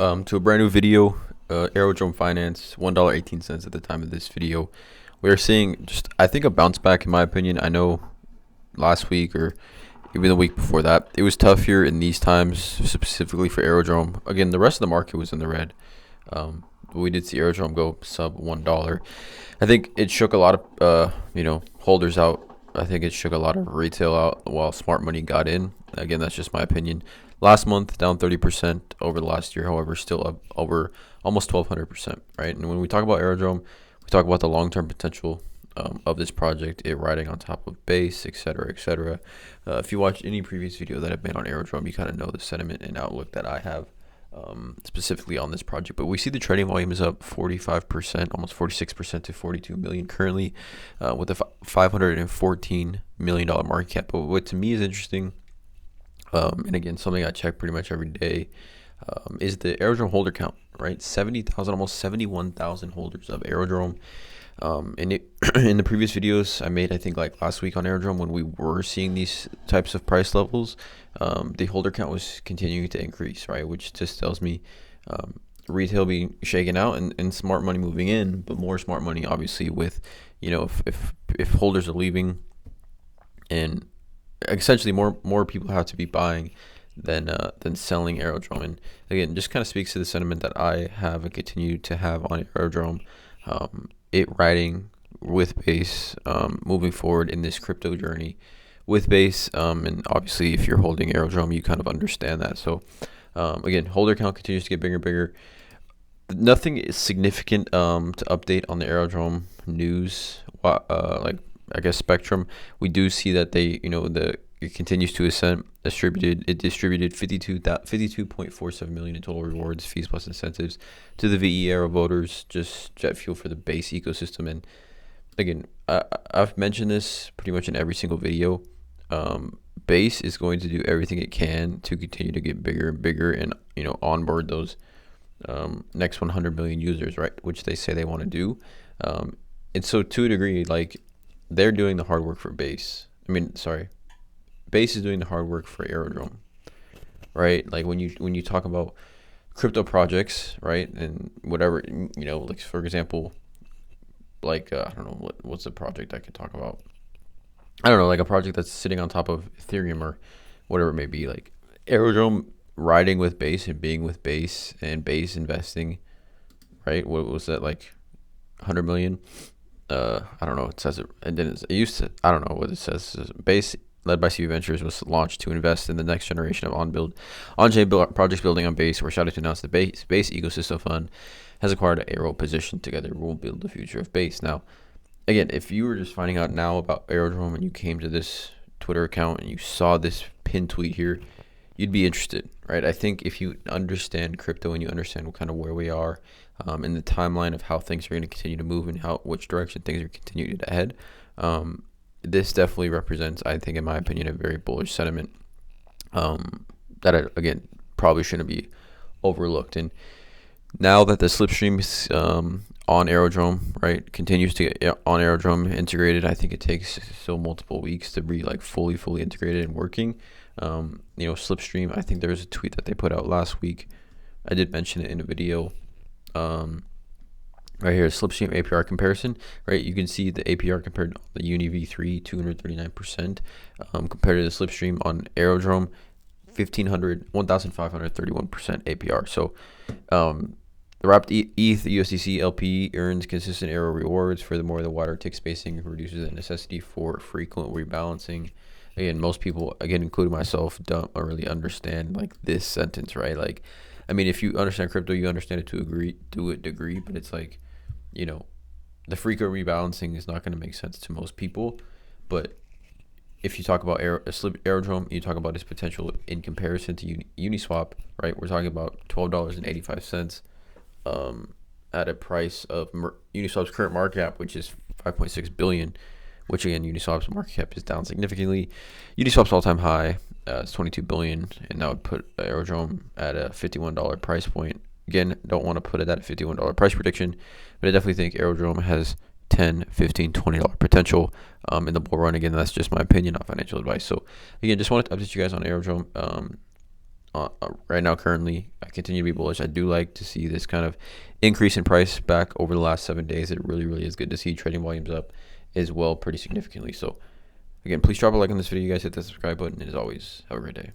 To a brand new video. Aerodrome Finance, $1.18 at the time of this video. We are seeing just, I think, a bounce back in my opinion. I know last week or even the week before that, it was tough here in these times, specifically for Aerodrome. Again, the rest of the market was in the red. But we did see Aerodrome go sub $1. I think it shook a lot of holders out. I think it shook a lot of retail out while smart money got in. Again, that's just my opinion. Last month down 30% over the last year, however, still up over almost 1,200%, right? And when we talk about Aerodrome, we talk about the long-term potential of this project, it riding on top of base, etc., etc. If you watch any previous video that I've made on Aerodrome, you kind of know the sentiment and outlook that I have specifically on this project. But we see the trading volume is up 45%, almost 46% to 42 million currently, with a $514 million market cap. But what to me is interesting, and again, something I check pretty much every day, is the Aerodrome holder count, right? 70,000, almost 71,000 holders of Aerodrome. And in the previous videos I made, I think like last week on Aerodrome, when we were seeing these types of price levels, the holder count was continuing to increase, right? Which just tells me retail being shaken out and smart money moving in, but more smart money obviously with, if holders are leaving, and essentially more people have to be buying than selling Aerodrome. And again, just kind of speaks to the sentiment that I have and continue to have on Aerodrome. It riding with base, moving forward in this crypto journey with base, and obviously if you're holding Aerodrome, you kind of understand that. So again, holder count continues to get bigger and bigger. Nothing is significant to update on the Aerodrome news, like I guess spectrum. We do see that it continues to ascend. It distributed 52.47 million in total rewards, fees plus incentives to the VE Aero voters, just jet fuel for the base ecosystem. And again, I've mentioned this pretty much in every single video. Base is going to do everything it can to continue to get bigger and bigger, and onboard those next 100 million users, right? Which they say they want to do. And so to a degree, like, they're doing the hard work for base. Base is doing the hard work for Aerodrome, right? Like when you talk about crypto projects, right, and whatever, like for example, like I don't know what's the project I could talk about. I don't know, like a project that's sitting on top of Ethereum or whatever it may be. Like Aerodrome riding with base and being with base and base investing, right? What was that, like 100 million? I don't know. It says it didn't. It used to. I don't know what it says. Base, led by CV Ventures, was launched to invest in the next generation of on-chain projects building on Base. We're excited to announce the Base Ecosystem Fund has acquired an Aero position. Together, we'll build the future of Base. Now, again, if you were just finding out now about Aerodrome and you came to this Twitter account and you saw this pinned tweet here, you'd be interested, right? I think if you understand crypto and you understand kind of where we are in the timeline of how things are going to continue to move and which direction things are continuing to head, this definitely represents, I think, in my opinion, a very bullish sentiment that, again, probably shouldn't be overlooked. And now that the slipstream is on Aerodrome, right, continues to get on Aerodrome integrated, I think it takes still multiple weeks to be like fully integrated and working. Slipstream, I think there was a tweet that they put out last week. I did mention it in a video. Right here, slipstream APR comparison, right? You can see the APR compared to the Uni V3, 239%, compared to the slipstream on Aerodrome, 1,531% APR. So, the wrapped ETH USDC LP earns consistent Aero rewards. Furthermore, the wider tick spacing reduces the necessity for frequent rebalancing. Again, most people, again, including myself, don't really understand like this sentence, right? Like, I mean, if you understand crypto, you understand it to a degree, but it's like, the frequent rebalancing is not going to make sense to most people. But if you talk about Aerodrome, you talk about its potential in comparison to Uniswap, right? We're talking about $12.85 at a price of Uniswap's current market cap, which is 5.6 billion, which again, Uniswap's market cap is down significantly. Uniswap's all-time high is 22 billion, and that would put Aerodrome at a $51 price point. Again, don't want to put it at a $51 price prediction, but I definitely think Aerodrome has $10, $15, $20 potential in the bull run. Again, that's just my opinion, not financial advice. So again, just wanted to update you guys on Aerodrome. right now. Currently, I continue to be bullish. I do like to see this kind of increase in price back over the last 7 days. It really is good to see trading volumes up as well pretty significantly. So again, please drop a like on this video. You guys hit the subscribe button. And as always, have a great day.